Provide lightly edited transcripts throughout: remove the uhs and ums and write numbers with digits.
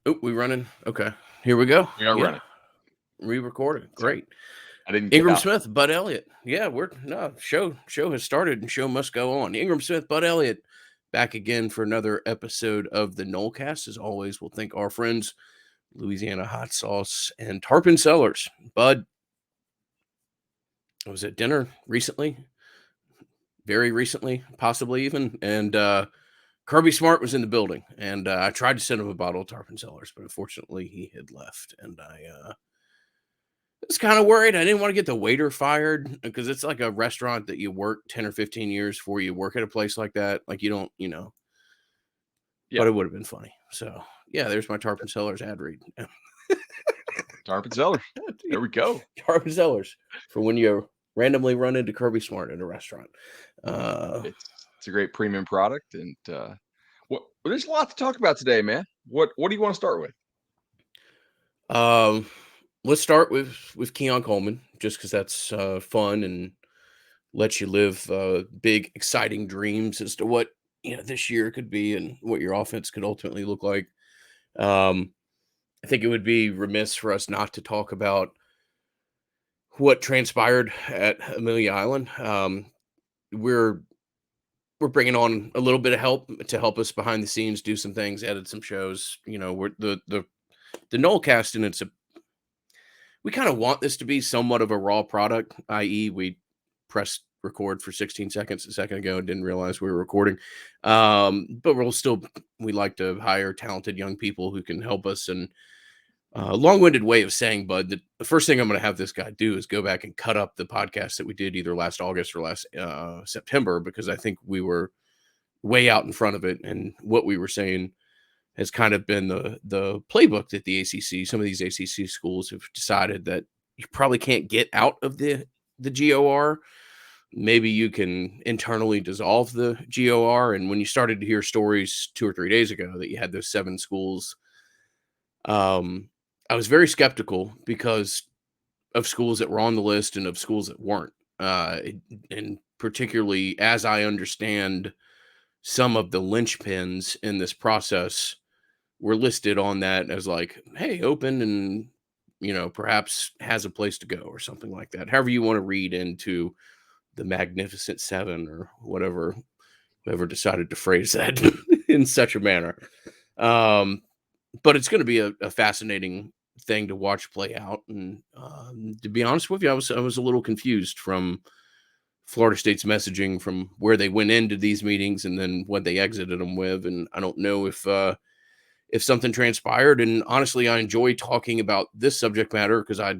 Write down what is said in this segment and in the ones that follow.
Oh, we running? Okay. Here we go. We are Yeah. running. Re-recorded. Sorry, Great. I didn't get Ingram out. Smith, Bud Elliott. Yeah, we're no show has started and show must go on. Ingram Smith, Bud Elliott, back again for another episode of the Nolecast. As always, we'll thank our friends, Louisiana Hot Sauce and Tarpon Cellars. Bud, I was at dinner recently, very recently, possibly even, and Kirby Smart was in the building, and I tried to send him a bottle of Tarpon Cellars, but unfortunately he had left, and I was kind of worried. I didn't want to get the waiter fired because it's like a restaurant that you work 10 or 15 years before you work at a place like that. Like you don't, Yeah, but it would have been funny. So yeah, there's my Tarpon Cellars ad read. Tarpon Cellar. There we go. Tarpon Cellars for when you randomly run into Kirby Smart in a restaurant. It's a great premium product, and there's a lot to talk about today, man. What do you want to start with? Um, let's start with Keon Coleman, just because that's fun and lets you live big, exciting dreams as to what this year could be and what your offense could ultimately look like. Um, I think it would be remiss for us not to talk about what transpired at Amelia Island. We're we're bringing on a little bit of help to help us behind the scenes, do some things, edit some shows. We're the Nolecast, and we kind of want this to be somewhat of a raw product, i.e., we pressed record for 16 seconds a second ago and didn't realize we were recording. But we like to hire talented young people who can help us. And long-winded way of saying, Bud, that the first thing I'm going to have this guy do is go back and cut up the podcast that we did either last August or last September, because I think we were way out in front of it. And what we were saying has kind of been the playbook that some of these ACC schools have decided that you probably can't get out of the GOR. Maybe you can internally dissolve the GOR. And when you started to hear stories 2 or 3 days ago that you had those 7 schools, I was very skeptical because of schools that were on the list and of schools that weren't. And particularly as I understand some of the linchpins in this process were listed on that as like, hey, open and perhaps has a place to go or something like that. However you want to read into the Magnificent Seven or whoever decided to phrase that in such a manner. Um, but it's going to be a fascinating thing to watch play out. And to be honest with you, I was a little confused from Florida State's messaging from where they went into these meetings and then what they exited them with. And I don't know if something transpired. And honestly, I enjoy talking about this subject matter because I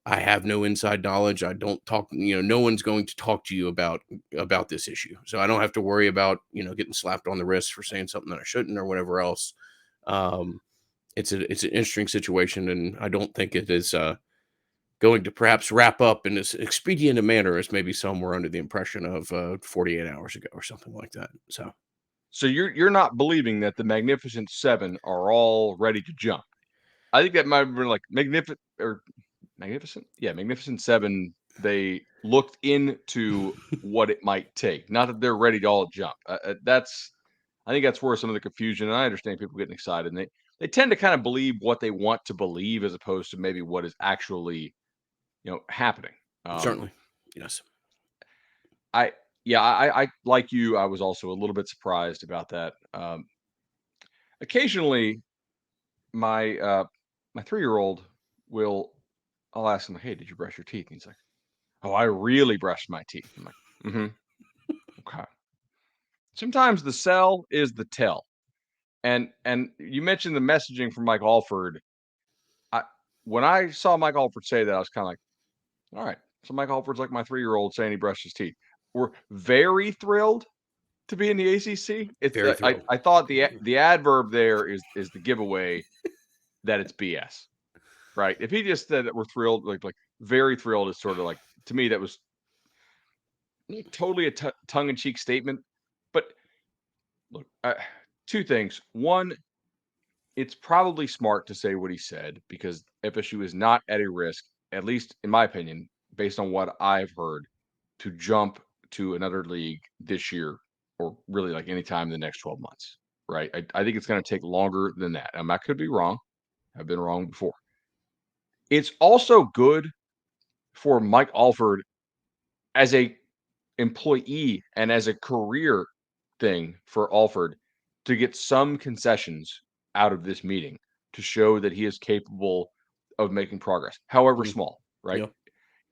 have no inside knowledge. I don't talk, no one's going to talk to you about this issue. So I don't have to worry about, getting slapped on the wrist for saying something that I shouldn't or whatever else. Um, it's an interesting situation, and I don't think it is going to perhaps wrap up in as expedient a manner as maybe some were under the impression of 48 hours ago or something like that. So you're not believing that the Magnificent Seven are all ready to jump? I think that might have been like Magnificent. Yeah, Magnificent Seven. They looked into what it might take. Not that they're ready to all jump. I think that's where some of the confusion. And I understand people getting excited, and they tend to kind of believe what they want to believe as opposed to maybe what is actually happening. Um, Certainly, yes. I yeah, I like you. I was also a little bit surprised about that. Occasionally, my 3-year-old will I'll ask him, "Hey, did you brush your teeth?" And he's like, "Oh, I really brushed my teeth." I'm like, "Mm-hmm. Okay." Sometimes the sell is the tell. And you mentioned the messaging from Mike Alford. I When I saw Mike Alford say that, I was kind of like, all right. So Mike Alford's like my 3-year-old saying he brushed his teeth. We're very thrilled to be in the ACC. It's Very thrilled. I thought the adverb there is the giveaway that it's BS, right? If he just said that we're thrilled, like very thrilled is sort of like, to me that was totally a tongue in cheek statement. But look, 2 things. One, it's probably smart to say what he said because FSU is not at a risk, at least in my opinion, based on what I've heard, to jump to another league this year or really like any time in the next 12 months. right? I think it's going to take longer than that. I could be wrong. I've been wrong before. It's also good for Mike Alford as a employee and as a career thing for Alford to get some concessions out of this meeting to show that he is capable of making progress, however Mm, small, right? yeah.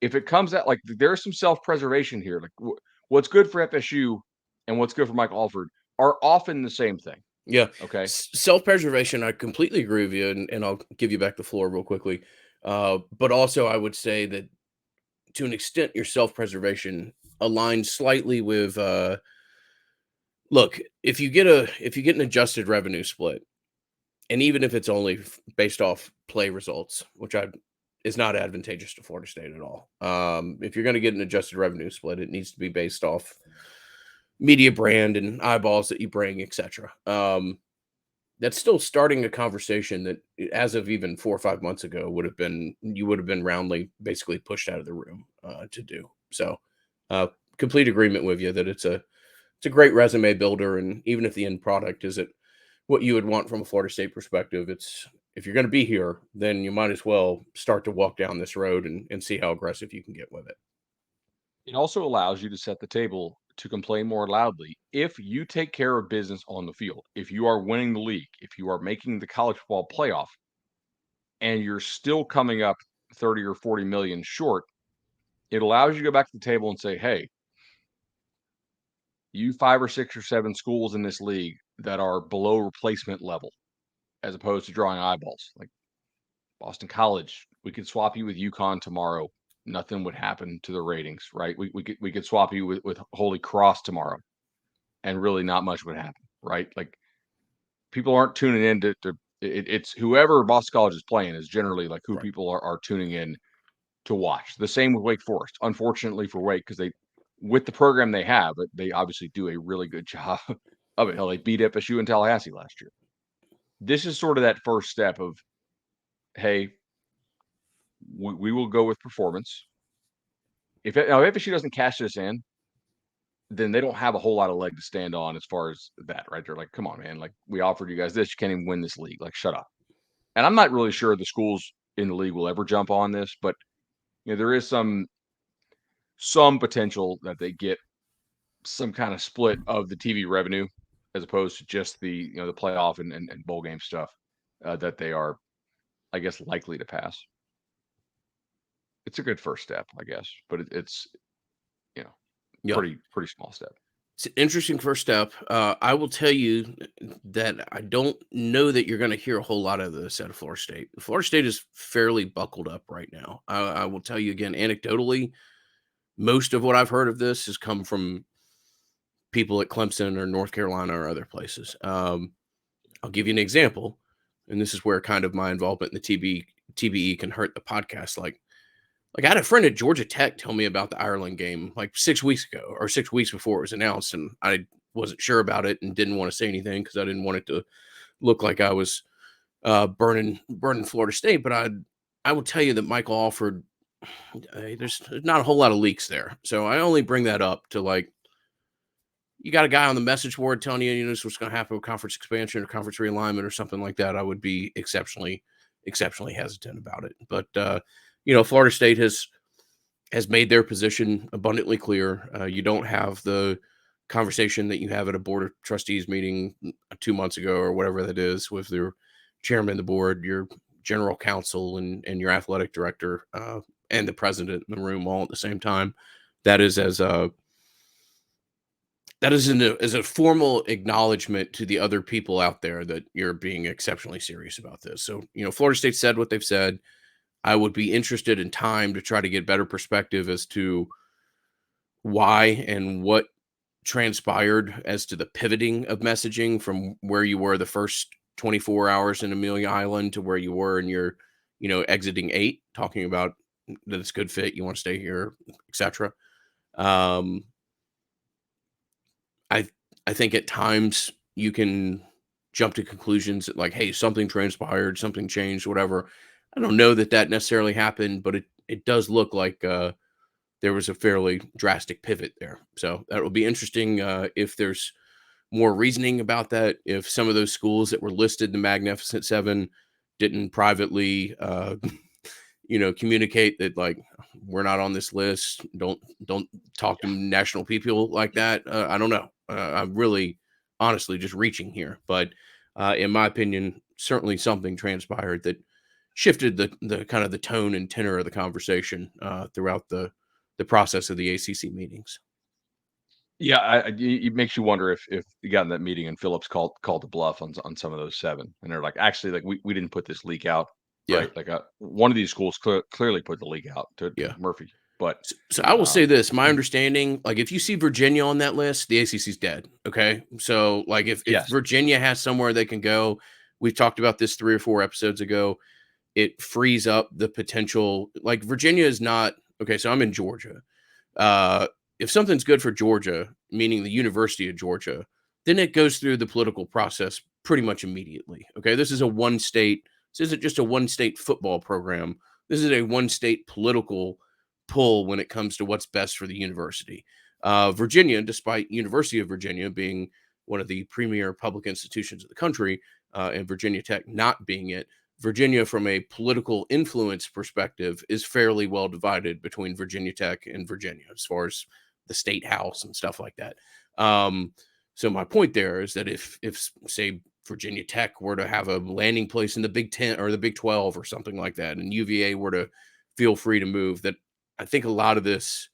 If it comes out like there's some self-preservation here, like what's good for FSU and what's good for Mike Alford are often the same thing. Yeah. Okay. Self-preservation, I completely agree with you, and I'll give you back the floor real quickly. But also, I would say that to an extent, your self-preservation aligns slightly with look, if you get an adjusted revenue split, and even if it's only based off play results, which I is not advantageous to Florida State at all. If you're going to get an adjusted revenue split, it needs to be based off media brand and eyeballs that you bring, etc. That's still starting a conversation that, as of even 4 or 5 months ago, you would have been roundly basically pushed out of the room to do. So, uh, complete agreement with you that it's a great resume builder, and even if the end product isn't what you would want from a Florida State perspective, it's if you're going to be here, then you might as well start to walk down this road and see how aggressive you can get with it. It also allows you to set the table to complain more loudly if you take care of business on the field. If you are winning the league, if you are making the college football playoff, and you're still coming up 30 or 40 million short, it allows you to go back to the table and say, hey, you 5 or 6 or 7 schools in this league that are below replacement level, as opposed to drawing eyeballs. Like Boston College, we could swap you with UConn tomorrow. Nothing would happen to the ratings, right? We could swap you with Holy Cross tomorrow, and really not much would happen, right? Like people aren't tuning in it's whoever Boston College is playing is generally like who Right. people are tuning in to watch. The same with Wake Forest. Unfortunately for Wake, because they with the program they have, but they obviously do a really good job of it. Hell, they beat FSU in Tallahassee last year. This is sort of that first step of, hey, we will go with performance. Now if FSU doesn't cash this in, then they don't have a whole lot of leg to stand on as far as that, right? They're like, come on, man, like we offered you guys this, you can't even win this league. Like, shut up. And I'm not really sure the schools in the league will ever jump on this, but there is some potential that they get some kind of split of the TV revenue as opposed to just the playoff and bowl game stuff that they are, I guess, likely to pass. It's a good first step, I guess, but it's you know Yeah. pretty small step. It's an interesting first step. I will tell you that I don't know that you're going to hear a whole lot of this out of Florida State. Florida State is fairly buckled up right now. I will tell you again, anecdotally, most of what I've heard of this has come from people at Clemson or North Carolina or other places. I'll give you an example, and this is where kind of my involvement in the TBE can hurt the podcast. Like I had a friend at Georgia Tech tell me about the Ireland game like 6 weeks ago or 6 weeks before it was announced, and I wasn't sure about it and didn't want to say anything because I didn't want it to look like I was burning Florida State. But I will tell you that Michael Alford, there's not a whole lot of leaks there, so I only bring that up to like you got a guy on the message board telling you, this was going to happen with conference expansion or conference realignment or something like that. I would be exceptionally hesitant about it. But Florida State has made their position abundantly clear. You don't have the conversation that you have at a board of trustees meeting 2 months ago or whatever that is with your chairman of the board, your general counsel, and your athletic director and the president in the room all at the same time. That is as a formal acknowledgement to the other people out there that you're being exceptionally serious about this. So, Florida State said what they've said. I would be interested in time to try to get better perspective as to why and what transpired as to the pivoting of messaging from where you were the first 24 hours in Amelia Island to where you were in your, exiting 8, talking about that it's good fit, you want to stay here, etc. Um, I I think at times you can jump to conclusions that like, hey, something transpired, something changed, whatever. I don't know that necessarily happened, but it does look like there was a fairly drastic pivot there. So that will be interesting if there's more reasoning about that. If some of those schools that were listed in the Magnificent Seven didn't privately, communicate that, like, we're not on this list. Don't talk to Yeah. national people like that. I don't know. I'm really, honestly, just reaching here, but in my opinion, certainly something transpired that shifted the kind of the tone and tenor of the conversation throughout the process of the ACC meetings. Yeah, it makes you wonder if you got in that meeting and Phillips called the bluff on some of those 7, and they're like, "Actually, like, we didn't put this leak out," Yeah, right? Like, one of these schools clearly put the leak out to yeah. Murphy, but, So I will say um this, my understanding, like, if you see Virginia on that list, the ACC's dead, okay? So, like, if Yes. Virginia has somewhere they can go, we've talked about this 3 or 4 episodes ago, it frees up the potential, like, Virginia is not, okay, so I'm in Georgia. Uh, if something's good for Georgia, meaning the University of Georgia, then it goes through the political process pretty much immediately. Okay, this is a one state. This isn't just a one state football program. This is a one state political pull when it comes to what's best for the university. Virginia, despite University of Virginia being one of the premier public institutions of the country, and Virginia Tech not being it, Virginia, from a political influence perspective, is fairly well divided between Virginia Tech and Virginia as far as the state house and stuff like that. Um, so my point there is that if say Virginia Tech were to have a landing place in the Big Ten or the Big 12 or something like that, and UVA were to feel free to move, that I think a lot of this,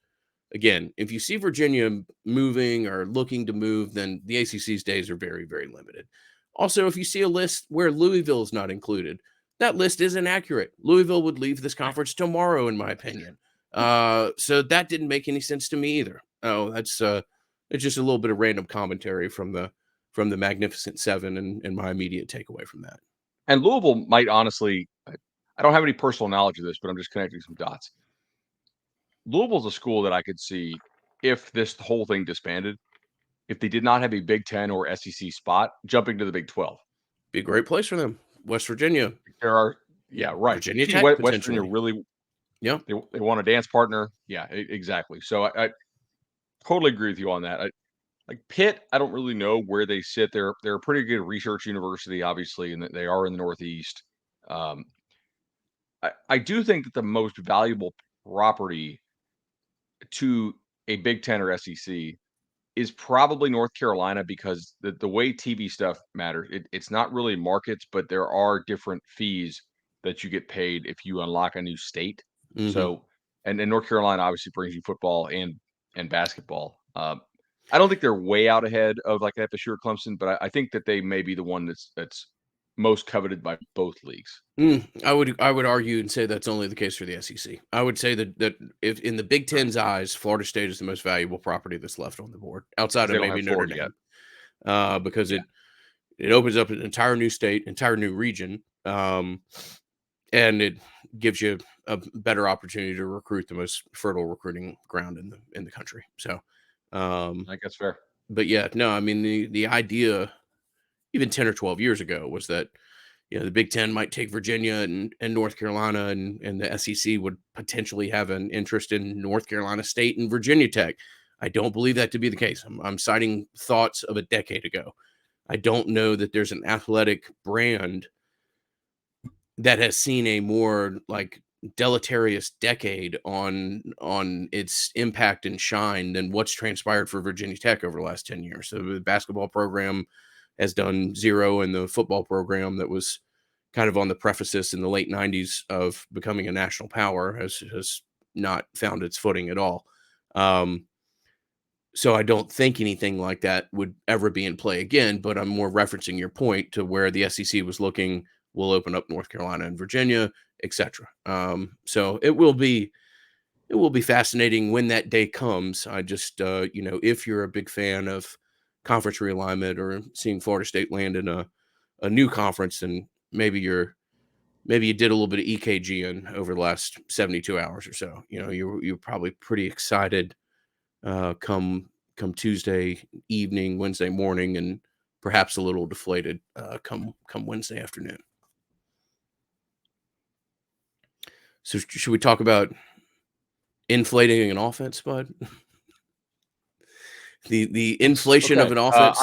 again, if you see Virginia moving or looking to move, then the ACC's days are very, very limited. Also, if you see a list where Louisville is not included, that list isn't accurate. Louisville would leave this conference tomorrow, in my opinion. So that didn't make any sense to me either. Oh, it's just a little bit of random commentary from the Magnificent Seven and my immediate takeaway from that. And Louisville might honestly I don't have any personal knowledge of this, but I'm just connecting some dots. Louisville's a school that I could see if this whole thing disbanded, if they did not have a Big 10 or SEC spot, jumping to the Big 12. Be a great place for them. West Virginia, There are yeah, right. Virginia Gee, Tech West Virginia potentially. really Yeah, they want a dance partner. Yeah, exactly. So I totally agree with you on that. Like Pitt, I don't really know where they sit. They're a pretty good research university, obviously, and they are in the Northeast. Um, I do think that the most valuable property to a Big Ten or SEC is probably North Carolina because the way TV stuff matters. It's not really markets, but there are different fees that you get paid if you unlock a new state. hmm. So, and North Carolina obviously brings you football and basketball. I don't think they're way out ahead of like FSU or Clemson, but I think that they may be the one that's most coveted by both leagues. I would argue and say that's only the case for the SEC. I would say that if in the Big Right. Ten's eyes, Florida State is the most valuable property that's left on the board, outside Because they of don't maybe have Notre Florida yet. Dame, because Yeah. it opens up an entire new state, entire new region, and it gives you a better opportunity to recruit the most fertile recruiting ground in the country. So, um, I think that's fair. but yeah, no, I mean the idea even 10 or 12 years ago was that the Big Ten might take Virginia and North Carolina, and the SEC would potentially have an interest in North Carolina State and Virginia Tech. I don't believe that to be the case. I'm citing thoughts of a decade ago. I don't know that there's an athletic brand that has seen a more like deleterious decade on its impact and shine than what's transpired for Virginia Tech over the last 10 years. So the basketball program has done zero, and the football program that was kind of on the precipice in the late 90s of becoming a national power has not found its footing at all. Um, so I don't think anything like that would ever be in play again, but I'm more referencing your point to where the SEC was looking, will open up North Carolina and Virginia, etc. So it will be fascinating when that day comes. I just if you're a big fan of conference realignment or seeing Florida State land in a new conference, then maybe you did a little bit of EKG in over the last 72 hours or so. You're probably pretty excited come Tuesday evening, Wednesday morning, and perhaps a little deflated come Wednesday afternoon. So should we talk about inflating an offense, bud? The Yes. inflation Okay. of an offense.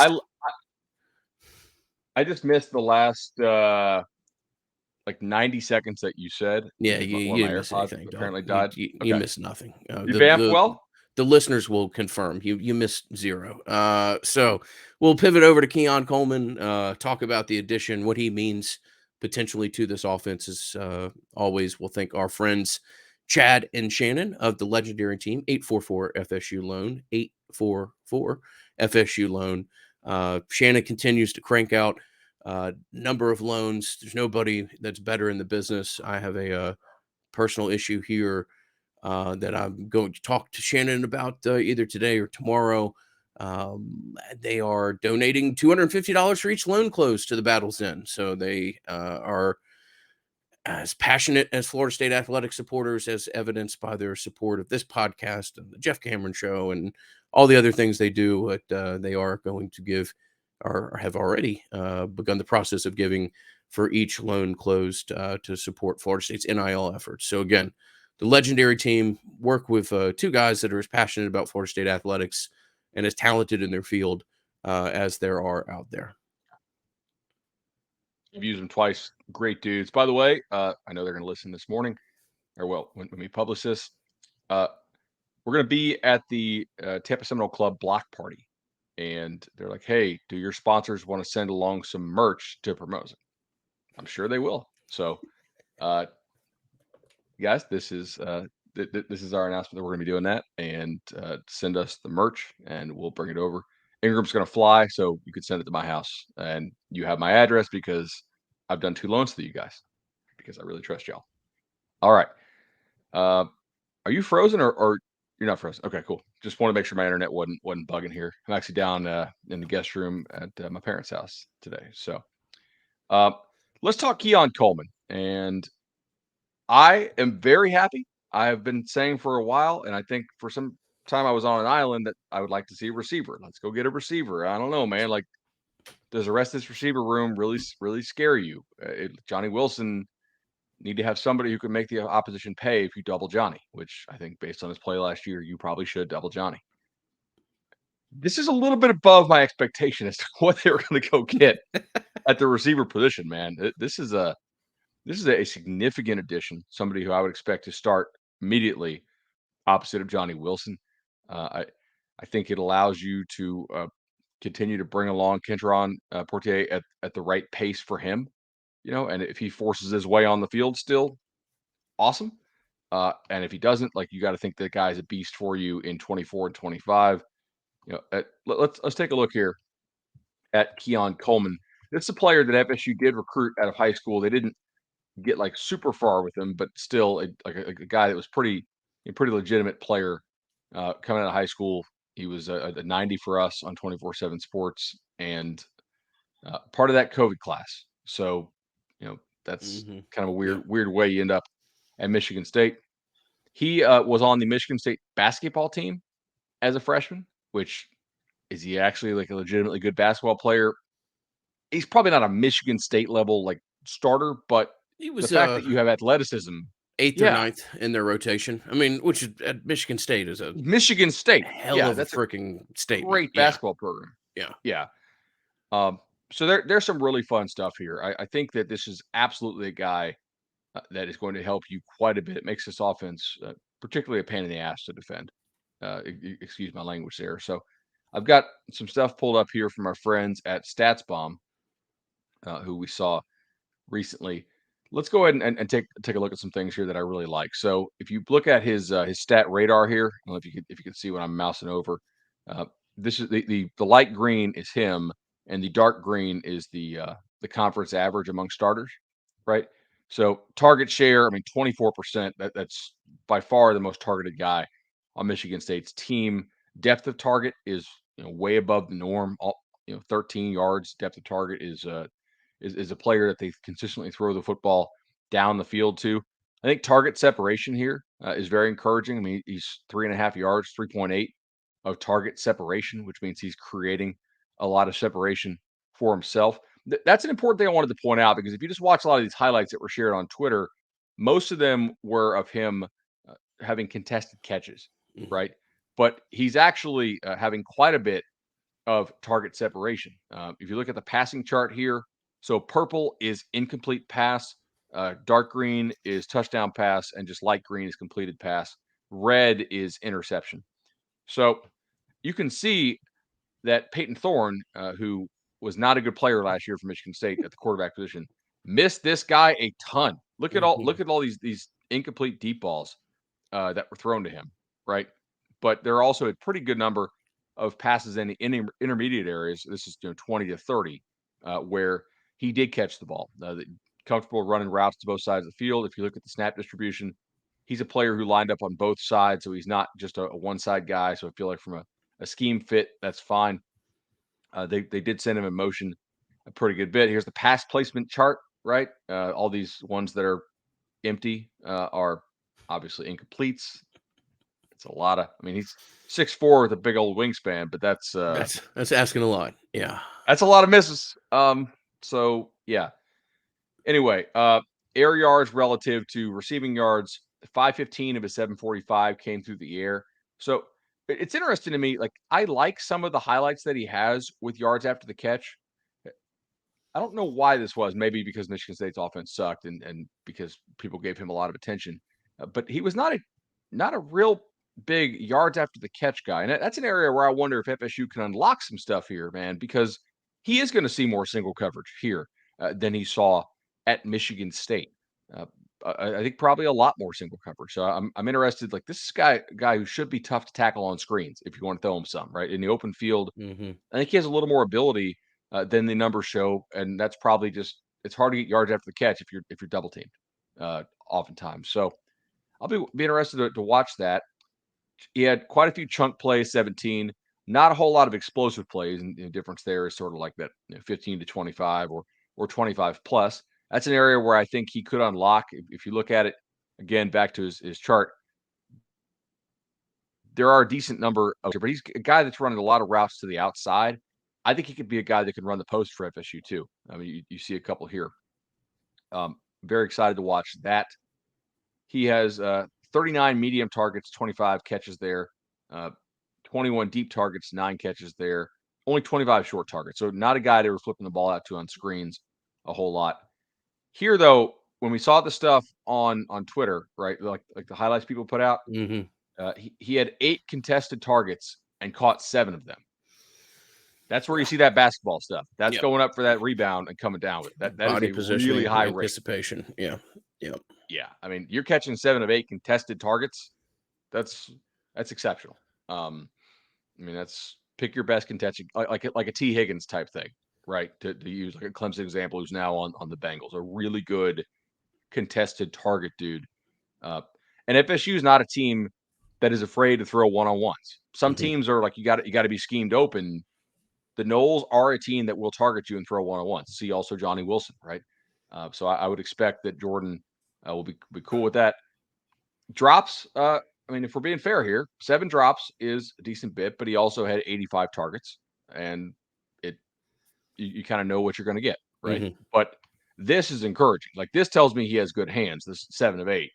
I just missed the last like 90 seconds that you said Yeah, because one of you my didn't miss AirPods anything, dog. apparently You died. you, you Okay. missed nothing. You vamped well? The listeners will confirm you missed zero. So we'll pivot over to Keon Coleman. Talk about the addition, what he means potentially to this offense. As always, we'll thank our friends Chad and Shannon of the legendary team 844 FSU Loan 844 FSU Loan. Shannon continues to crank out number of loans. There's nobody that's better in the business. I have a personal issue here that I'm going to talk to Shannon about either today or tomorrow. They are donating $250 for each loan closed to the Battle's End. So they are as passionate as Florida State athletic supporters, as evidenced by their support of this podcast and the Jeff Cameron Show and all the other things they do. But they are going to give, or have already begun the process of giving for each loan closed to support Florida State's NIL efforts. So again, the legendary team work with two guys that are as passionate about Florida State athletics and as talented in their field as there are out there. I've used them twice. Great dudes. By the way, I know they're going to listen this morning, or well, when we publish this. Uh, we're going to be at the Tampa Seminole Club block party. And they're like, hey, do your sponsors want to send along some merch to promote it? I'm sure they will. So, guys, this is this is our announcement that we're going to be doing that, and send us the merch, and we'll bring it over. Ingram's going to fly, so you could send it to my house, and you have my address because I've done 2 loans to you guys because I really trust y'all. All right. Uh, are you frozen or you're not frozen? Okay, cool. Just want to make sure my internet wasn't bugging here. I'm actually down in the guest room at my parents' house today. So uh, let's talk Keon Coleman. And I am very happy. I have been saying for a while, and I think for some time I was on an island that I would like to see a receiver. Let's go get a receiver. I don't know, man. Like, does the rest of this receiver room really scare you? Johnny Wilson need to have somebody who can make the opposition pay if you double Johnny, which I think based on his play last year, you probably should double Johnny. This is a little bit above my expectation as to what they were going to go get at the receiver position, man. This is a significant addition, somebody who I would expect to start immediately opposite of Johnny Wilson. I think it allows you to continue to bring along Kentron Portier at the right pace for him, and if he forces his way on the field still, awesome. And if he doesn't, like, you got to think that guy's a beast for you in 24 and 25. Let's take a look here at Keon Coleman. This is a player that FSU did recruit out of high school. They didn't get like super far with him, but still a guy that was a pretty legitimate player coming out of high school. He was a 90 for us on 24/7 Sports, and part of that COVID class. So, that's Mm-hmm. kind of a Yeah. weird way you end up at Michigan State. He was on the Michigan State basketball team as a freshman, which is he actually like a legitimately good basketball player? He's probably not a Michigan State level like starter, but He the was fact that you have athleticism, eighth or yeah, ninth in their rotation. I mean, which is at Michigan State is a Michigan State, hell yeah, of a that's a freaking statement. great Yeah. basketball program, Yeah. yeah. So there's some really fun stuff here. I think that this is absolutely a guy that is going to help you quite a bit. It makes this offense particularly a pain in the ass to defend. Excuse my language there. So I've got some stuff pulled up here from our friends at StatsBomb, who we saw recently. Let's go ahead and take a look at some things here that I really like. So if you look at his stat radar here, I don't know if you can see what I'm mousing over. Uh, this is the light green is him, and the dark green is the conference average among starters, right? So target share, I mean 24%. That's by far the most targeted guy on Michigan State's team. Depth of target is way above the norm. 13 yards depth of target is a player that they consistently throw the football down the field to. I think target separation here is very encouraging. I mean, he's 3.5 yards, 3.8 of target separation, which means he's creating a lot of separation for himself. That's an important thing I wanted to point out because if you just watch a lot of these highlights that were shared on Twitter, most of them were of him having contested catches, Mhm. right? But he's actually having quite a bit of target separation. If you look at the passing chart here, so purple is incomplete pass, dark green is touchdown pass, and just light green is completed pass. Red is interception. So you can see that Peyton Thorne, who was not a good player last year for Michigan State at the quarterback position, missed this guy a ton. Look at all these incomplete deep balls that were thrown to him, right? But there are also a pretty good number of passes in the intermediate areas. This is 20 to 30, where he did catch the ball. Comfortable running routes to both sides of the field. If you look at the snap distribution, he's a player who lined up on both sides, so he's not just a one side guy. So I feel like from a scheme fit, that's fine. They did send him in motion a pretty good bit. Here's the pass placement chart, right? All these ones that are empty are obviously incompletes. It's a lot of. I mean, he's 6'4" with a big old wingspan, but that's asking a lot. Yeah, that's a lot of misses. So yeah. Anyway, air yards relative to receiving yards, 515 of his 745 came through the air. So it's interesting to me. Like I like some of the highlights that he has with yards after the catch. I don't know why this was. Maybe because Michigan State's offense sucked, and because people gave him a lot of attention. But he was not a real big yards after the catch guy, and that's an area where I wonder if FSU can unlock some stuff here, man, because he is going to see more single coverage here than he saw at Michigan State. I think probably a lot more single coverage. So I'm interested. Like this guy who should be tough to tackle on screens if you want to throw him some right in the open field. I think he has a little more ability than the numbers show, and that's probably just it's hard to get yards after the catch if you're double teamed, oftentimes. So I'll be interested to watch that. He had quite a few chunk plays, 17, not a whole lot of explosive plays, and the difference there is sort of like that 15 to 25 or 25 plus. That's an area where I think he could unlock. If you look at it again, back to his chart, there are a decent number of, but he's a guy that's running a lot of routes to the outside. I think he could be a guy that can run the post for FSU too. I mean, you see a couple here. Very excited to watch that. He has 39 medium targets, 25 catches there, 21 deep targets, 9 catches there, only 25 short targets. So not a guy they were flipping the ball out to on screens a whole lot. Here, though, when we saw the stuff on Twitter, right, like the highlights people put out, he had 8 contested targets and caught 7 of them. That's where you see that basketball stuff. That's going up for that rebound and coming down with it. That is a really high rate. Anticipation. Yeah. Yeah. I mean, you're catching 7 of 8 contested targets. That's exceptional. I mean, that's pick your best contested, like a T. Higgins type thing, right? To use like a Clemson example, who's now on the Bengals, a really good contested target dude. And FSU is not a team that is afraid to throw one-on-ones. Some teams are like you got to be schemed open. The Noles are a team that will target you and throw one-on-ones. See also Johnny Wilson, right? So I would expect that Jordan will be cool with that. Drops. I mean, if we're being fair here, 7 drops is a decent bit, but he also had 85 targets, and you kind of know what you're going to get, right? But this is encouraging. Like this tells me he has good hands. This 7 of 8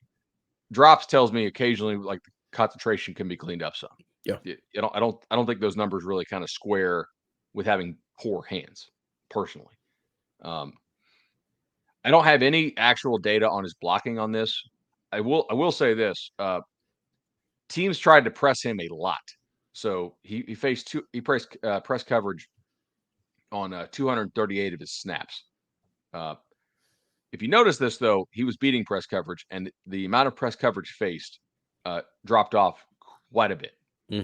drops tells me occasionally like the concentration can be cleaned up some. Yeah. I don't think those numbers really kind of square with having poor hands, personally. I don't have any actual data on his blocking on this. I will say this: teams tried to press him a lot, so he faced press coverage on 238 of his snaps. If you notice this, though, he was beating press coverage, and the amount of press coverage faced dropped off quite a bit. I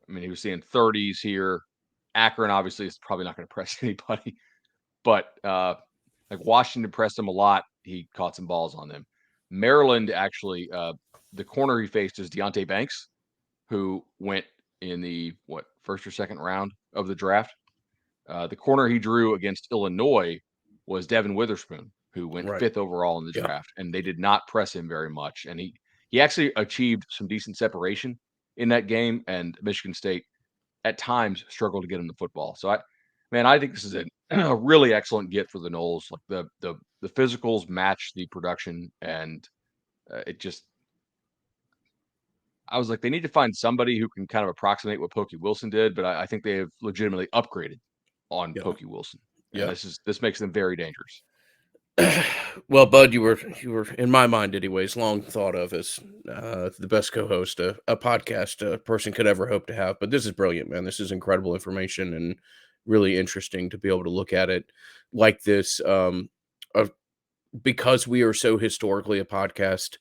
mean, he was seeing 30s here. Akron obviously is probably not going to press anybody, but like Washington pressed him a lot. He caught some balls on them. Maryland actually, the corner he faced is Deonte Banks, who went in the first or second round of the draft. The corner he drew against Illinois was Devin Witherspoon, who went 5th overall in the draft, and they did not press him very much. And he actually achieved some decent separation in that game, and Michigan State at times struggled to get him the football. So I think this is a really excellent get for the Noles. Like the physicals match the production, and it just I was like, they need to find somebody who can kind of approximate what Pokey Wilson did, but I think they have legitimately upgraded on Yeah. Pokey Wilson, and Yeah. this makes them very dangerous. Well, Bud, you were in my mind, anyways, long thought of as the best co-host a podcast person could ever hope to have. But this is brilliant, man. This is incredible information and really interesting to be able to look at it like this. Of because we are so historically a podcast,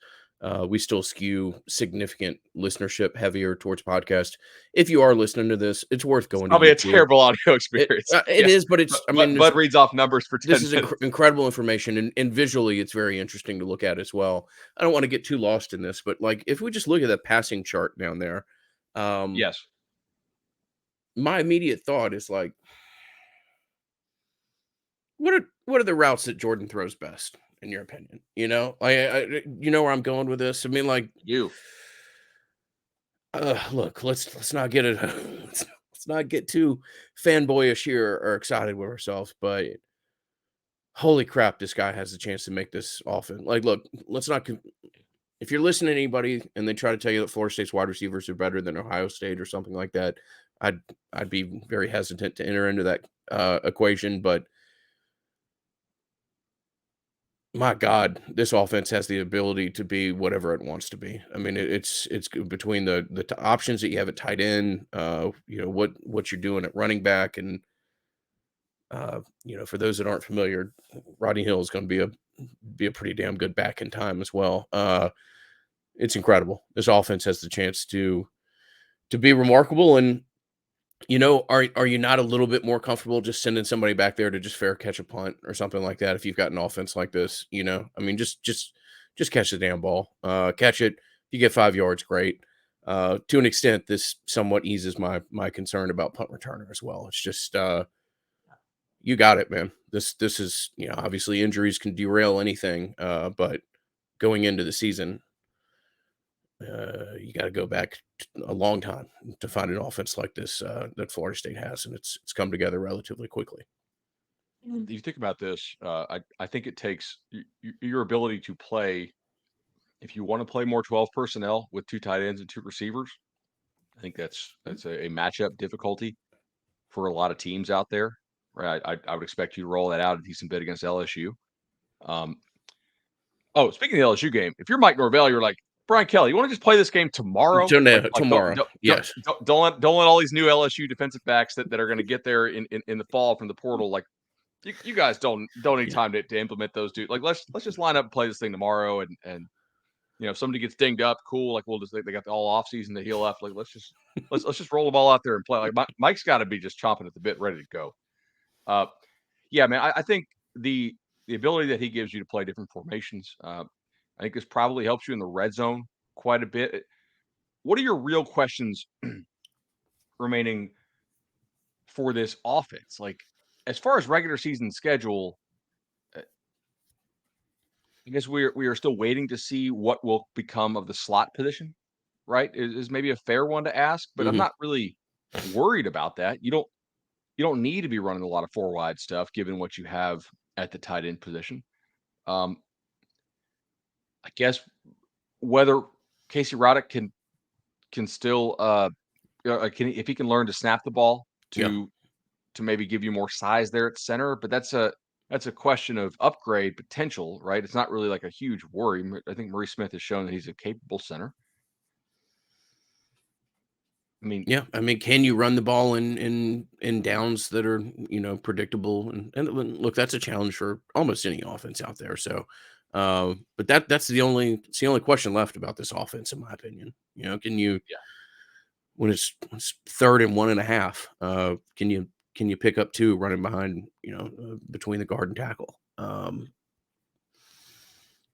we still skew significant listenership heavier towards podcast. If you are listening to this, it's worth It's going to probably a YouTube. terrible audio It experience. it Yeah, is, but it's. I mean, there's Bud reads off numbers for this 10 is minutes. incredible information, and visually, it's very interesting to look at as well. I don't want to get too lost in this, but like if we just look at that passing chart down there, um, Yes. my immediate thought is like, what are the routes that Jordan throws best in your opinion? You know, you know where I'm going with this. I mean, like, You. look, let's not get it. Let's not get too fanboyish here or excited with ourselves, but holy crap, this guy has the chance to make this offense. Like, look, let's not. If you're listening to anybody and they try to tell you that Florida State's wide receivers are better than Ohio State or something like that, I'd I'd be very hesitant to enter into that equation. But my God, this offense has the ability to be whatever it wants to be. I mean, it's between the options that you have at tight end, you know what you're doing at running back, and you know, for those that aren't familiar, Rodney Hill is going to be a pretty damn good back in time as well. It's incredible. This offense has the chance to be remarkable. And you know, are you not a little bit more comfortable just sending somebody back there to just fair catch a punt or something like that if you've got an offense like this? You know, I mean, just catch the damn ball, catch it. If you get 5 yards, great. To an extent, this somewhat eases my concern about punt returner as well. It's just you got it, man. This is, you know, obviously injuries can derail anything, but going into the season, you got to go back a long time to find an offense like this that Florida State has, and it's come together relatively quickly. You think about this, I think it takes your ability to play. If you want to play more 12 personnel with two tight ends and two receivers, I think that's a matchup difficulty for a lot of teams out there. Right, I would expect you to roll that out a decent bit against LSU. Um, oh, speaking of the LSU game, if you're Mike Norvell, you're like, Brian Kelly, you want to just play this game tomorrow? So Like, now, like don't tomorrow, don't don't yes, don't let all these new LSU defensive backs that are going to get there in the fall from the portal, like you guys don't need yeah, time to implement those dudes. Like let's just line up and play this thing tomorrow, and you know if somebody gets dinged up, cool. Like we'll just they got the all off season to heal up. Like let's just roll the ball out there and play. Like Mike's got to be just chomping at the bit, ready to go. Uh, yeah, man, I think the ability that he gives you to play different formations, I think this probably helps you in the red zone quite a bit. What are your real questions remaining for this offense? Like as far as regular season schedule, I guess we are still waiting to see what will become of the slot position, right? Is maybe a fair one to ask, but I'm hmm not really worried about that. You don't need to be running a lot of four wide stuff given what you have at the tight end position. Um, I guess whether Casey Roddick can still if he can learn to snap the ball yeah, to maybe give you more size there at center, but that's a question of upgrade potential, right? It's not really like a huge worry. I think Maurice Smith has shown that he's a capable center. I mean, yeah. I mean, can you run the ball in downs that are, you know, predictable? And look, that's a challenge for almost any offense out there. So, but that's the only question left about this offense, in my opinion. You know, can you yeah, when it's third and 1.5, can you pick up two running behind, you know, between the guard and tackle?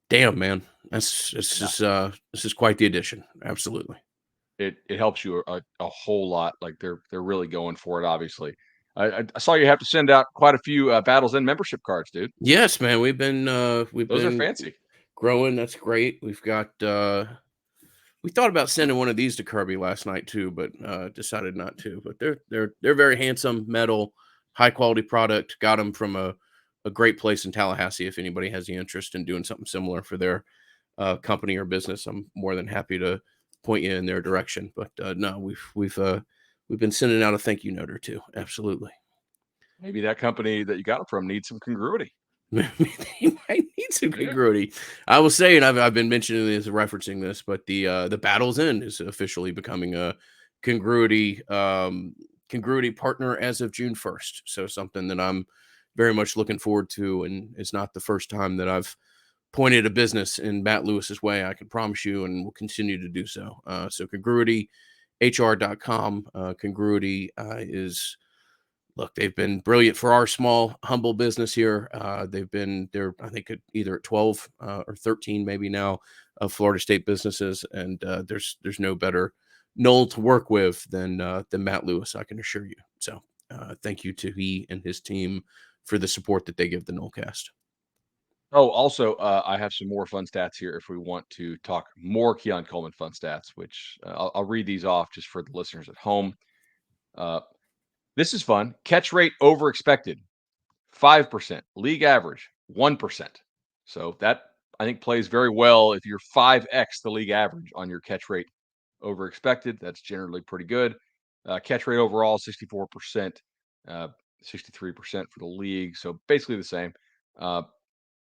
Damn, man, no, this is quite the addition. Absolutely. it helps you a whole lot. Like they're really going for it. Obviously, I saw you have to send out quite a few battles and membership cards, dude. Yes, man, we've Those are been fancy. growing. That's great. We've got we thought about sending one of these to Kirby last night too, but decided not to. But they're very handsome, metal, high quality product. Got them from a great place in Tallahassee. If anybody has the interest in doing something similar for their company or business, I'm more than happy to point you in their direction. But no, we've been sending out a thank you note or two. Absolutely. Maybe that company that you got it from needs some congruity. They might need some Yeah. congruity. I will say, and I've been mentioning this, referencing this, but the Battle's End is officially becoming a congruity congruity partner as of June 1st. So something that I'm very much looking forward to, and it's not the first time that I've pointed a business in Matt Lewis's way. I can promise you, and will continue to do so. So congruityhr.com. Congruity is look, they've been brilliant for our small, humble business here. They're, I think, either at 12 or 13, maybe now, of Florida State businesses. And there's no better Noel to work with than Matt Lewis, I can assure you. So thank you to he and his team for the support that they give the Nolecast. Oh, also, I have some more fun stats here if we want to talk more Keon Coleman fun stats, which I'll read these off just for the listeners at home. Uh, this is fun. Catch rate over expected, 5%. League average, 1%. So that, I think, plays very well if you're 5x the league average on your catch rate over expected. That's generally pretty good. Catch rate overall, 64%, 63% for the league. So basically the same. Uh,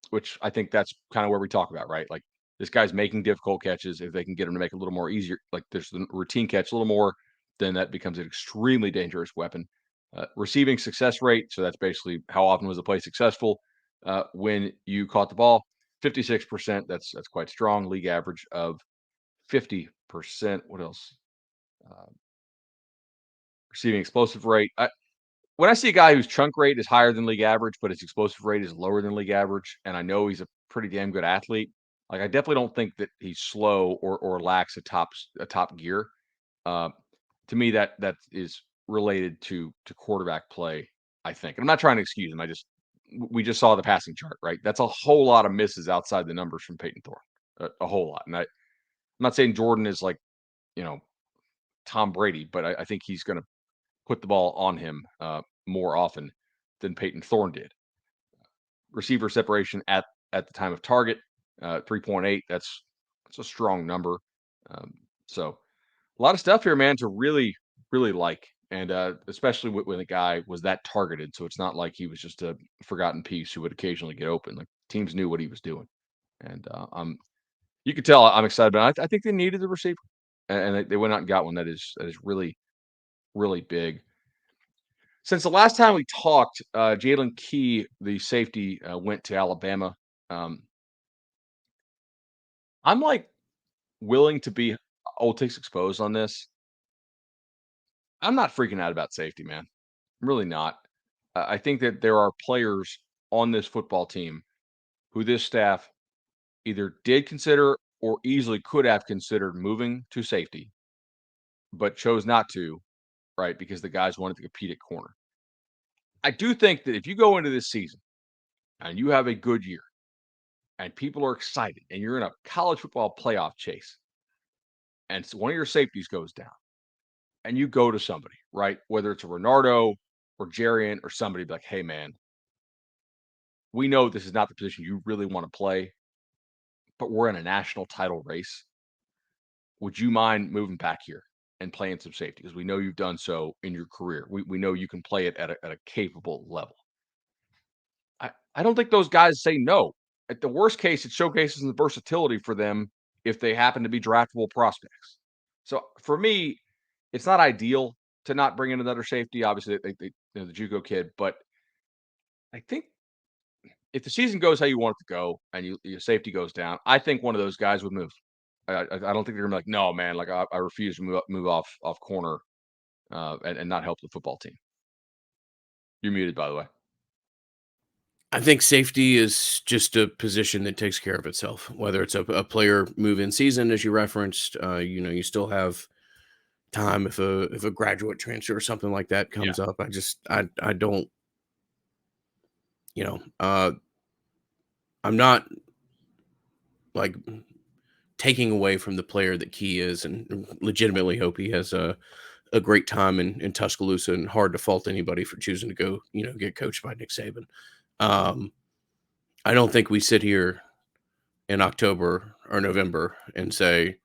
which I think that's kind of where we talk about, right? Like this guy's making difficult catches. If they can get him to make it a little more easier, like there's the routine catch a little more, then that becomes an extremely dangerous weapon. Receiving success rate. So that's basically how often was the play successful when you caught the ball. 56%. That's quite strong. League average of 50%. What else? Uh, Receiving explosive rate. When I see a guy whose chunk rate is higher than league average, but his explosive rate is lower than league average, and I know he's a pretty damn good athlete, like I definitely don't think that he's slow or lacks a top gear. Uh, to me, that is related to quarterback play. I think, and I'm not trying to excuse him. We just saw the passing chart, right? That's a whole lot of misses outside the numbers from Peyton Thorne, a whole lot. And I'm not saying Jordan is like you know Tom Brady, but I think he's going to put the ball on him more often than Peyton Thorne did. Receiver separation at the time of target, 3.8. That's a strong number. Um, so a lot of stuff here, man, to really like, and especially when a guy was that targeted. So it's not like he was just a forgotten piece who would occasionally get open. Like teams knew what he was doing, and you could tell I'm excited. But I think they needed the receiver, and they went out and got one that is really big. Since the last time we talked, Jalen Key, the safety, went to Alabama. Um, I'm like willing to be old takes exposed on this. I'm not freaking out about safety, man. I'm really not. I think that there are players on this football team who this staff either did consider or easily could have considered moving to safety, but chose not to, right? Because the guys wanted to compete at corner. I do think that if you go into this season and you have a good year, and people are excited and you're in a college football playoff chase and so one of your safeties goes down and you go to somebody, right? Whether it's a Renardo or Jarian or somebody be like, hey man, we know this is not the position you really want to play, but we're in a national title race. Would you mind moving back here and playing some safety? Because we know you've done so in your career. We know you can play it at a capable level. I don't think those guys say no. At the worst case, it showcases the versatility for them if they happen to be draftable prospects. So for me, it's not ideal to not bring in another safety. Obviously, the JUCO kid, but I think if the season goes how you want it to go and your safety goes down, I think one of those guys would move. I don't think they're gonna be like, no, man, like I refuse to move off corner and not help the football team. You're muted, by the way. I think safety is just a position that takes care of itself. Whether it's a player move in season, as you referenced, you still have time if a graduate transfer or something like that Yeah. comes up. I don't, you know, uh, I'm not like taking away from the player that Key is, and legitimately hope he has a great time in Tuscaloosa, and hard to fault anybody for choosing to go, get coached by Nick Saban. Um, I don't think we sit here in October or November and say,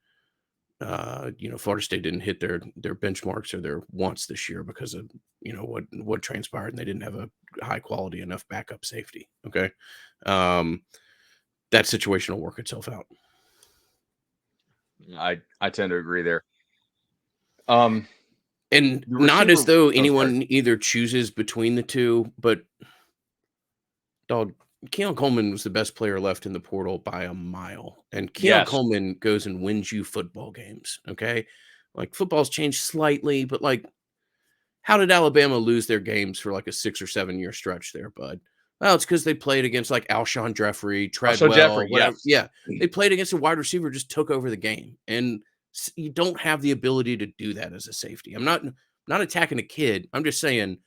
Florida State didn't hit their benchmarks or their wants this year because of what transpired, and they didn't have a high quality enough backup safety. Okay, um, that situation will work itself out. I tend to agree there. And The not as receiver. though Oh, sorry. anyone either chooses between the two, but dog, Keon Coleman was the best player left in the portal by a mile. And Keon Yes. Coleman goes and wins you football games. Okay. Like football's changed slightly, but like, how did Alabama lose their games for like a 6 or 7 year stretch there, bud? Well, it's because they played against like Alshon Jeffrey, So Jeffrey. Treadwell, whatever. Yes. Yeah. They played against a wide receiver, just took over the game. And you don't have the ability to do that as a safety. I'm not attacking a kid. I'm just saying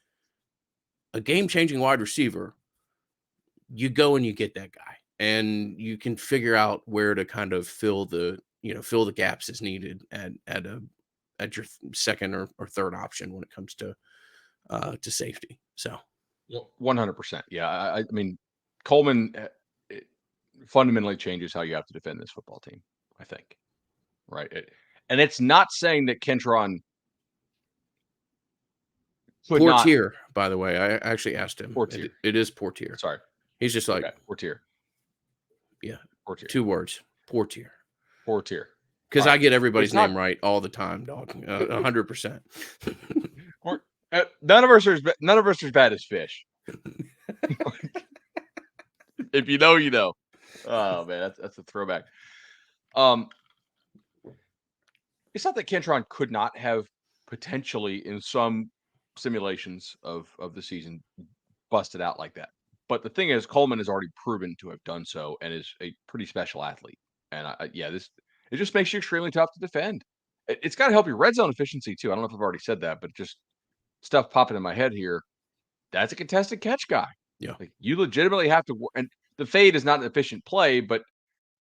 a game changing wide receiver, you go and you get that guy, and you can figure out where to kind of fill the gaps as needed at your second or third option when it comes to safety. So 100%. Yeah. I mean, Coleman it fundamentally changes how you have to defend this football team, I think. Right. And it's not saying that Kentron could not. Portier, by the way, I actually asked him. Portier. It is Portier. Sorry. He's just like, Okay. Portier. yeah, Portier. 2 words, Portier. Portier. Because All I right. get everybody's It's not- name right all the time, dog. 100%. None of us are as bad as Fish. If you know, you know. Oh man, that's a throwback. It's not that Kentron could not have potentially in some simulations of the season busted out like that. But the thing is, Coleman has already proven to have done so and is a pretty special athlete. And it just makes you extremely tough to defend. It's got to help your red zone efficiency too. I don't know if I've already said that, but just stuff popping in my head here. That's a contested catch guy. Yeah. Like you legitimately have to, and the fade is not an efficient play, but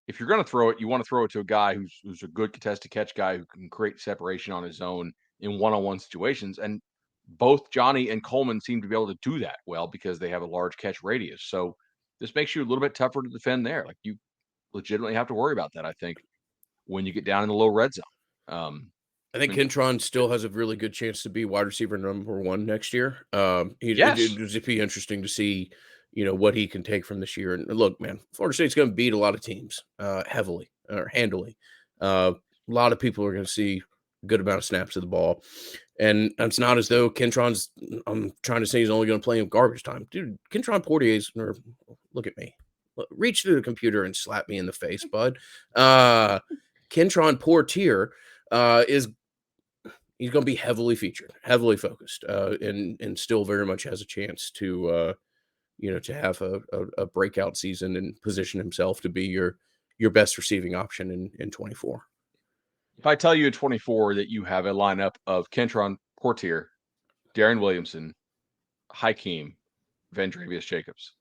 if you're going to throw it, you want to throw it to a guy who's a good contested catch guy who can create separation on his own in one-on-one situations. And both Johnny and Coleman seem to be able to do that well because they have a large catch radius. So this makes you a little bit tougher to defend there. Like you legitimately have to worry about that, I think, when you get down in the low red zone. I think Kentron still has a really good chance to be wide receiver number 1 next year. It would just be interesting to see, what he can take from this year. And look, man, Florida State's going to beat a lot of teams heavily or handily. A lot of people are going to see a good amount of snaps of the ball. And it's not as though I'm trying to say he's only going to play in garbage time. Dude, Kentron Portier's, look at me. Reach through the computer and slap me in the face, bud. Kentron Portier is he's going to be heavily featured, heavily focused, and still very much has a chance to to have a breakout season and position himself to be your best receiving option in 24. If I tell you in 24 that you have a lineup of Kentron Portier, Darren Williamson, Hakeem, Vandrevius Jacobs,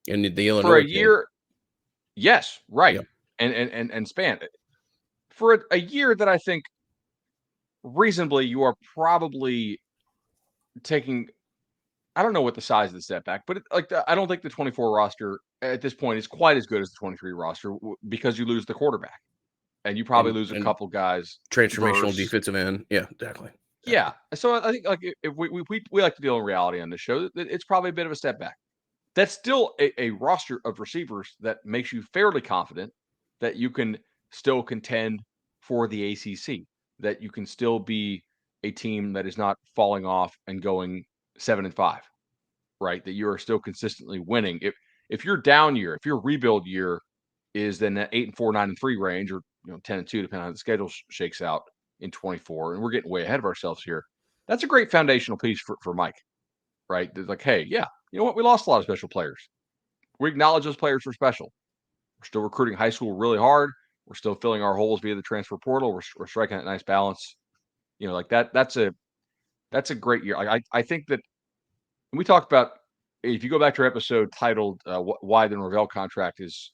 And the Illinois for a kid, year, yes, right, Yep. and span for a year that I think reasonably you are probably taking. I don't know what the size of the setback, but I don't think the 24 roster at this point is quite as good as the 23 roster because you lose the quarterback and you probably lose a and couple guys. transformational defensive end. Yeah, exactly. Yeah. So I think like if we like to deal in reality on this show, it's probably a bit of a step back. That's still a roster of receivers that makes you fairly confident that you can still contend for the ACC, that you can still be a team that is not falling off and going 7-5, right? That you are still consistently winning. If your down year, if your rebuild year is then that 8-4, 9-3 range, or 10-2, depending on how the schedule shakes out in 24, and we're getting way ahead of ourselves here. That's a great foundational piece for Mike, right? There's like, hey, yeah, you know what? We lost a lot of special players. We acknowledge those players were special. We're still recruiting high school really hard. We're still filling our holes via the transfer portal. We're striking that nice balance. Like that. That's a great year. I think that we talked about, if you go back to our episode titled "Why the Norvell Contract is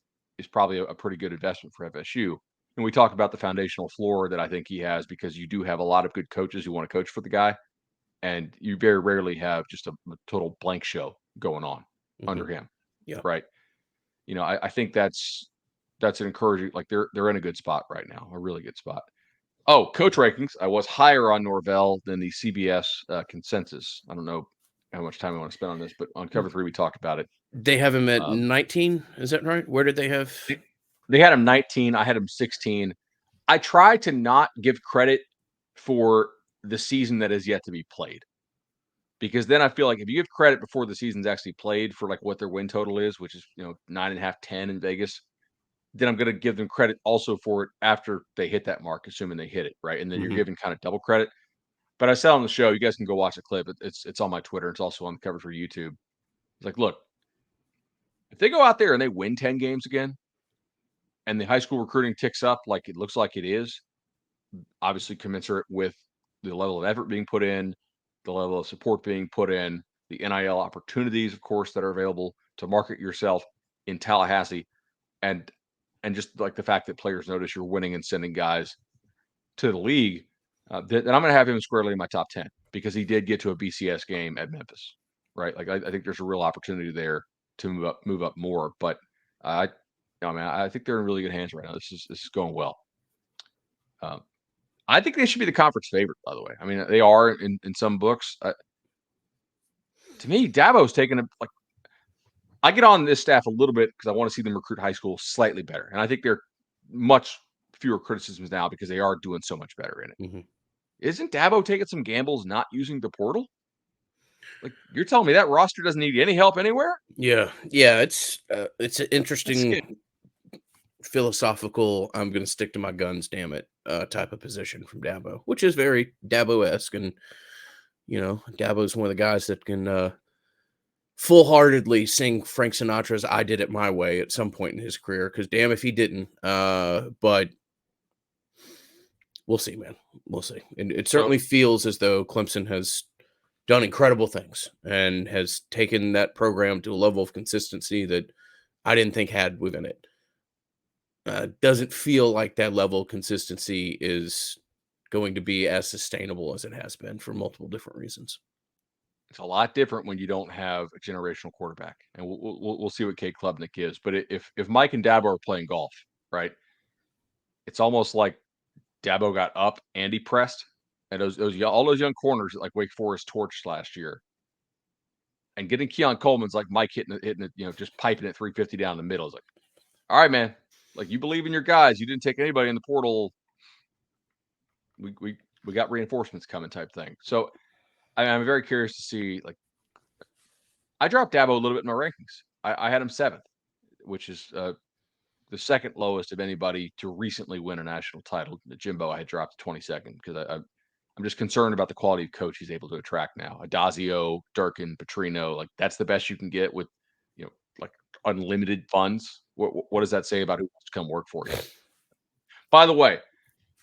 probably a pretty good investment for FSU," and we talk about the foundational floor that I think he has because you do have a lot of good coaches who want to coach for the guy, and you very rarely have just a total blank show going on under him. Yeah. Right. I think that's that's an encouraging. Like they're in a good spot right now, a really good spot. Oh, coach rankings. I was higher on Norvell than the CBS consensus. I don't know how much time I want to spend on this, but on cover 3 we talked about it. They have him at Um, 19, is that right? Where did they have? they had him 19. I had him 16. I try to not give credit for the season that is yet to be played, because then I feel like if you give credit before the season's actually played for like what their win total is, which is 9.5, 10 in Vegas, then I'm going to give them credit also for it after they hit that mark, assuming they hit it, right? And then you're Mhm. giving kind of double credit. But I said on the show, you guys can go watch the clip. It's on my Twitter. It's also on the cover for YouTube. It's like, look, if they go out there and they win 10 games again, and the high school recruiting ticks up like it looks like it is, obviously commensurate with the level of effort being put in, the level of support being put in, the NIL opportunities, of course, that are available to market yourself in Tallahassee, and just like the fact that players notice you're winning and sending guys to the league, then I'm going to have him squarely in my top 10 because he did get to a BCS game at Memphis, right? Like I think there's a real opportunity there to move up more. But I, man, I think they're in really good hands right now. This is going well. Um, I think they should be the conference favorite, by the way. I mean, they are in some books. To me, Dabo's taken like I get on this staff a little bit because I want to see them recruit high school slightly better, and I think they're much fewer criticisms now because they are doing so much better in it. Mhm. Isn't Dabo taking some gambles not using the portal? Like you're telling me that roster doesn't need any help anywhere? Yeah, yeah, it's an That's interesting it. philosophical, "I'm gonna stick to my guns, damn it," type of position from Dabo, which is very Dabo-esque, and, Dabo's one of the guys that can, full-heartedly sing Frank Sinatra's "I Did It My Way" at some point in his career, because damn if he didn't, but we'll see, man. We'll see, and it So certainly feels as though Clemson has done incredible things and has taken that program to a level of consistency that I didn't think had within it. Doesn't feel like that level of consistency is going to be as sustainable as it has been for multiple different reasons. it's a lot different when you don't have a generational quarterback, and we'll see what Kate Klubnik is. But if Mike and Dabo are playing golf, right, it's almost like Dabo got up and he pressed, and all those young corners like Wake Forest torched last year, and getting Keon Coleman's like Mike hitting it, just piping it 350 down the middle. Is like, all right, man. Like you believe in your guys. You didn't take anybody in the portal. We got reinforcements coming, type thing. So I'm very curious to see. Like I dropped Dabo a little bit in my rankings. I had him 7th, which is the second lowest of anybody to recently win a national title. Jimbo I had dropped to 22nd because I'm just concerned about the quality of coach he's able to attract now. Adazio, Durkin, Petrino, like that's the best you can get with, like unlimited funds. What does that say about who wants to come work for you? By the way,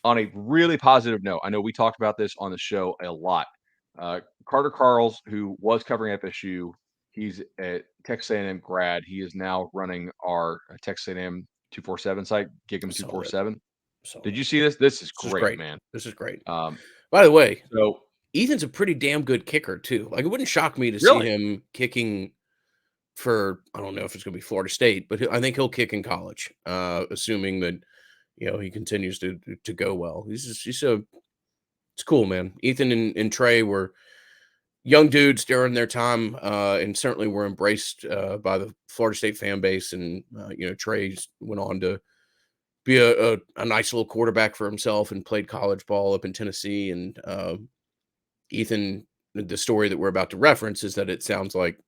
on a really positive note, I know we talked about this on the show a lot. Carter Carls, who was covering FSU, he's a Texas A&M grad. He is now running our Texas A&M 247 site, I Gig'em saw that. 247. Saw Did that. you see this? This is This is great, great. man. This is great. Um, By the way, so Ethan's a pretty damn good kicker too. Like it wouldn't shock me to see really, him kicking for, I don't know if it's going to be Florida State, but I think he'll kick in college, assuming that he continues to go well. It's cool, man. Ethan and Trey were young dudes during their time, and certainly were embraced by the Florida State fan base. And Trey went on to be a nice little quarterback for himself and played college ball up in Tennessee. And Ethan, the story that we're about to reference is that it sounds like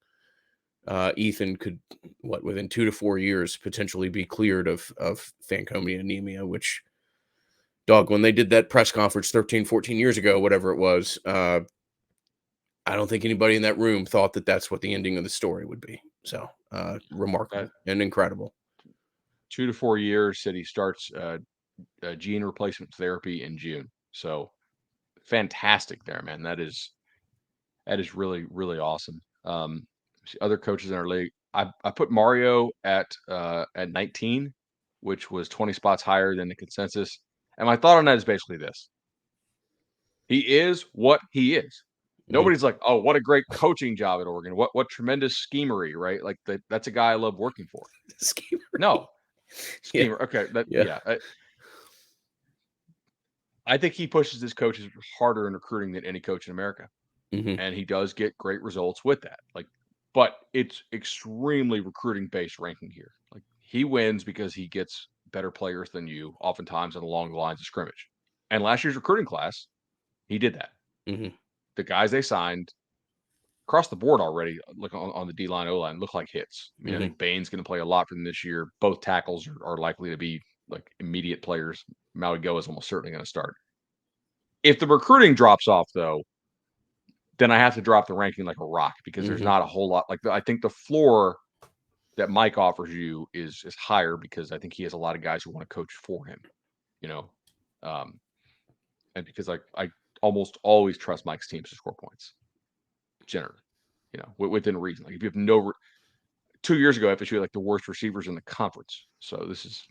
Ethan could, within 2 to 4 years, potentially be cleared of Fancomia anemia, which, dog, when they did that press conference 13, 14 years ago, whatever it was, I don't think anybody in that room thought that that's what the ending of the story would be. So that remarkable and incredible. 2 to 4 years, said he starts gene replacement therapy in June. So fantastic there, man. That is really, really awesome. Other coaches in our league, I put Mario at 19, which was 20 spots higher than the consensus. And my thought on that is basically this: he is what he is. Mhm. Nobody's like, oh, what a great coaching job at Oregon. What tremendous schemery, right? Like that's a guy I love working for. Schemer. No, Yeah. Schemer. Okay, that Yeah. yeah. I think he pushes his coaches harder in recruiting than any coach in America, Mhm. and he does get great results with that. Like, but it's extremely recruiting based ranking here. Like he wins because he gets better players than you, oftentimes and along the lines of scrimmage. And last year's recruiting class, he did that. Mhm. The guys they signed across the board already, like on the D line, O line, look like hits. I mean, I Mhm. think Bain's going to play a lot for them this year. Both tackles are likely to be like immediate players. Maui Go is almost certainly going to start. If the recruiting drops off, though, then I have to drop the ranking like a rock because there's Mhm. not a whole lot. Like I think the floor that Mike offers you is higher because I think he has a lot of guys who want to coach for him. You know, um, and because I almost always trust Mike's teams to score points generally. You know, within reason. Like if you have no 2 years ago, FSU had like the worst receivers in the conference. So this is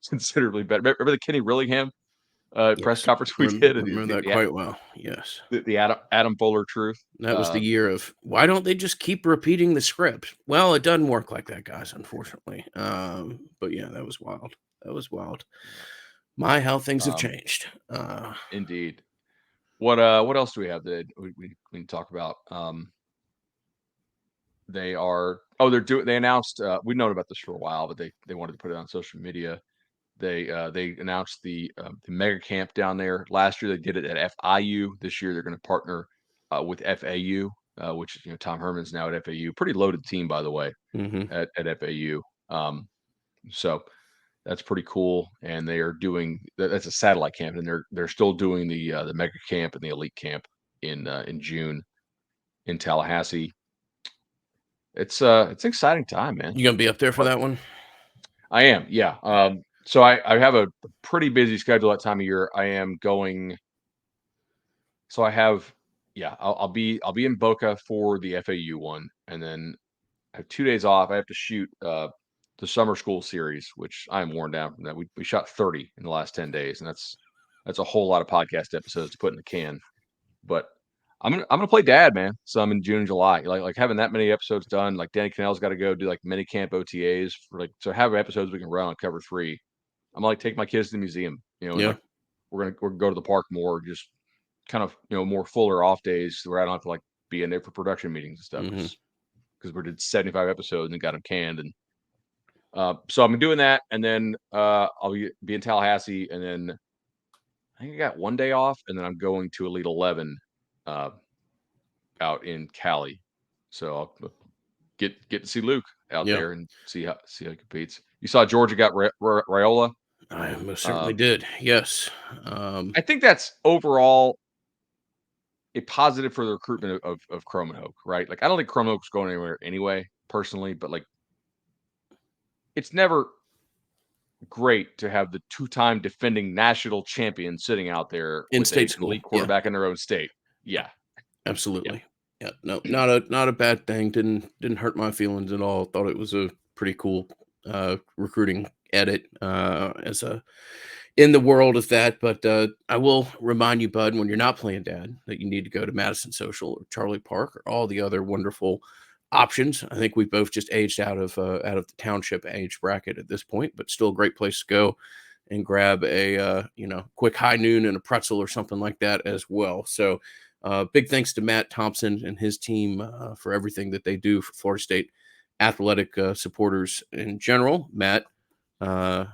considerably better. Remember the Kenny Willingham press Yes. conference we did, and Remember that quite well. Yes. the Adam Fuller truth. That was the year of, why don't they just keep repeating the script? Well, it doesn't work like that, guys, unfortunately. But yeah, that was wild. That was wild. My, how things have Um, changed. indeed. What else do we have that we can talk about? They are they announced we've known about this for a while, but they wanted to put it on social media. They announced the mega camp down there. Last year they did it at FIU. This year they're going to partner with FAU, which is Tom Herman's now at FAU. Pretty loaded team, by the way, Mhm. at FAU. So that's pretty cool. And they are doing that's a satellite camp, and they're still doing the mega camp and the elite camp in June in Tallahassee. It's an exciting time, man. You gonna be up there for But that one? I am, yeah. So I have a pretty busy schedule that time of year. I am going. So I have, yeah. I'll be in Boca for the FAU one, and then I have 2 days off. I have to shoot the summer school series, which I am worn down from that. We shot 30 in the last 10 days, and that's a whole lot of podcast episodes to put in the can. But I'm gonna play dad, man. Some in June and July. Like having that many episodes done. Like Danny Cannell's got to go do like mini camp OTAs for like so have episodes we can run on cover three. I'm like take my kids to the museum, and Yeah. like we're gonna go to the park more, just kind of more fuller off days where I don't have to like be in there for production meetings and stuff Mhm. because we did 75 episodes and got them canned and so I'm doing that and then I'll be in Tallahassee and then I think I got 1 day off and then I'm going to Elite 11 uh, out in Cali. So I'll get to see Luke out Yeah. there and see how he competes. You saw Georgia got Raiola. I most certainly Um, did. Yes. Um, I think that's overall a positive for the recruitment of Chrome and Hoke, right? Like I don't think Chrome and Hoke's going anywhere anyway, personally, but like it's never great to have the two-time defending national champion sitting out there with in-state an school. elite Yeah. quarterback in their own state. Yeah, yeah. Absolutely. Yeah. No, not a bad thing. Didn't hurt my feelings at all. Thought it was a pretty cool recruiting edit as a in the world of that. But I will remind you, Bud, when you're not playing dad, that you need to go to Madison Social or Charlie Park or all the other wonderful options. I think we've both just aged out of the township age bracket at this point, but still a great place to go and grab a quick high noon and a pretzel or something like that as well. So big thanks to Matt Thompson and his team for everything that they do for Florida State athletic supporters in general. Matt uh,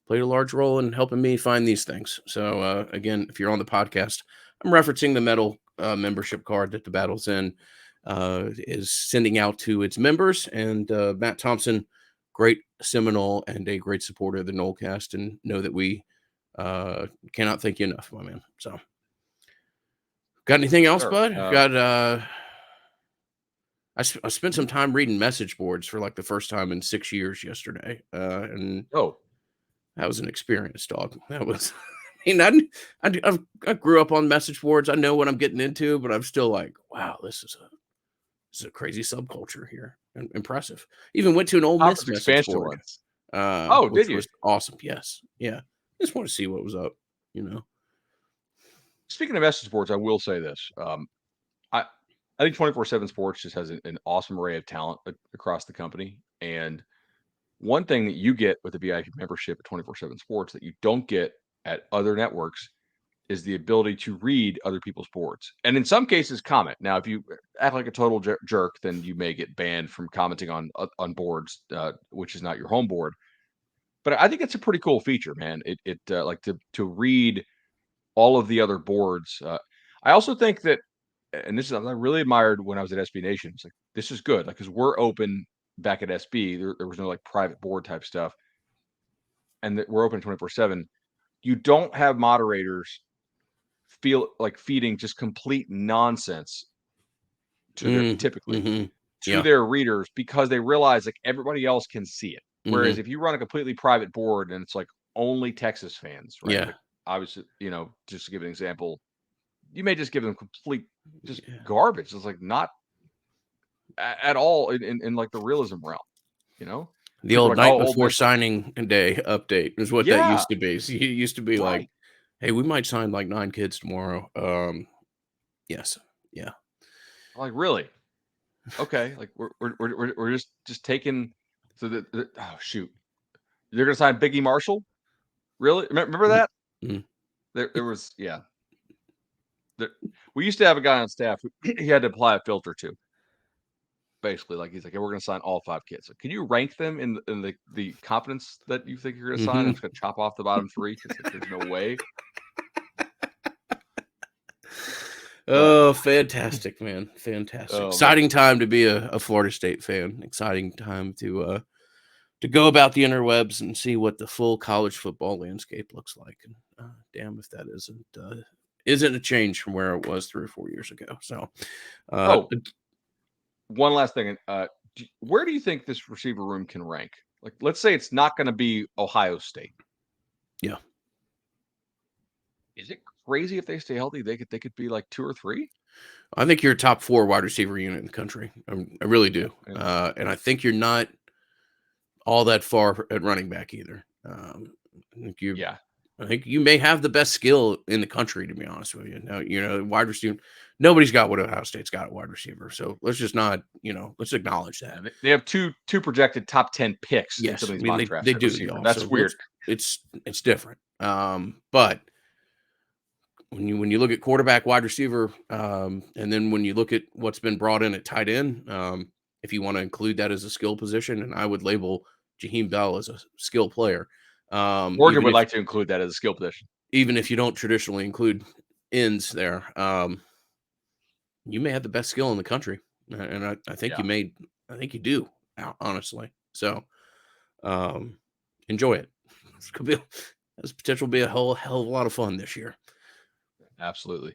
played a large role in helping me find these things. So again, if you're on the podcast, I'm referencing the metal membership card that the Battle's in is sending out to its members. And Matt Thompson, great Seminole and a great supporter of the Nolecast, and know that we cannot thank you enough, my man. So, got anything else, Sure. bud? I spent some time reading message boards for like the first time in 6 years yesterday, and Oh, that was an experience, dog. That was. I mean, I grew up on message boards. I know what I'm getting into, but I'm still like, wow, this is a crazy subculture here. Impressive. Even went to an Ole Miss conference message expansion board, ones. Oh, did which you? was awesome. Yes, yeah. Just want to see what was up. You know. Speaking of message boards, I will say this. I think 24/7 Sports just has an awesome array of talent across the company, and one thing that you get with the VIP membership at 24/7 Sports that you don't get at other networks is the ability to read other people's boards, and in some cases comment. Now, if you act like a total jerk, then you may get banned from commenting on boards, which is not your home board. But I think it's a pretty cool feature, man. Like to read all of the other boards. I also think that, and this is something I really admired when I was at SB Nation. It's like this is good, like because we're open back at SB. There was no like private board type stuff, and that we're open 24/7. You don't have moderators feel like feeding just complete nonsense to their typically Mhm. to Yeah. their readers because they realize like everybody else can see it. Whereas Mhm. if you run a completely private board and it's like only Texas fans, right? Yeah. Like obviously, just to give an example, you may just give them complete just Yeah. garbage. It's like not at all in like the realism realm, you know? The People are old like, night oh, old before man stuff. signing day update is what that Yeah, used to be. So it used to be like, right. "Hey, we might sign like 9 kids tomorrow." Yes. Yeah. Like really? Okay. Like we're just taking so that oh shoot. You're gonna sign Biggie Marshall? Really? Remember Mhm. that? Mhm. There was yeah. There, we used to have a guy on staff who he had to apply a filter to. Basically, like he's like, "Hey, we're gonna sign all 5 kids. So can you rank them in the confidence that you think you're gonna sign? I'm Mhm. just gonna chop off the bottom 3 because like there's no way." But Oh, fantastic, man. Fantastic. oh man, Exciting time to be a Florida State fan. Exciting time to go about the interwebs and see what the full college football landscape looks like. And damn if that isn't a change from where it was 3 or 4 years ago. So, uh, oh, one last thing. Where do you think this receiver room can rank? Like, let's say it's not going to be Ohio State. yeah, Is it crazy if they stay healthy? They could be like 2 or 3. I think you're a top 4 wide receiver unit in the country. I really Yeah, do. And I think you're not all that far at running back either. I think you yeah. I think you may have the best skill in the country, to be honest with you. Now, wide receiver, nobody's got what Ohio State's got at wide receiver. So let's just not, let's acknowledge that. Yeah, they have two projected top 10 picks in some Yes, of I these mean mock they drafts at do, receiver. y'all. That's So weird. it's different. But when you look at quarterback, wide receiver, and then when you look at what's been brought in at tight end, if you want to include that as a skill position, and I would label Jaheim Bell as a skill player, Morgan would like to include that as a skill position. even if you don't traditionally include ends there, you may have the best skill in the country, and I think Yeah, I think you do, honestly. So enjoy it. It's gonna be has potential to be a whole hell of a lot of fun this year. absolutely.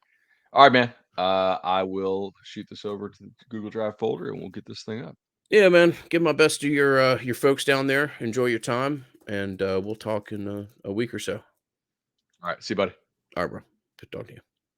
All right, man. I will shoot this over to the Google Drive folder and we'll get this thing up. Yeah, man. Give my best to your folks down there. Enjoy your time, and we'll talk in a week or so. All right. See you, buddy. All right, bro. Good talking to you.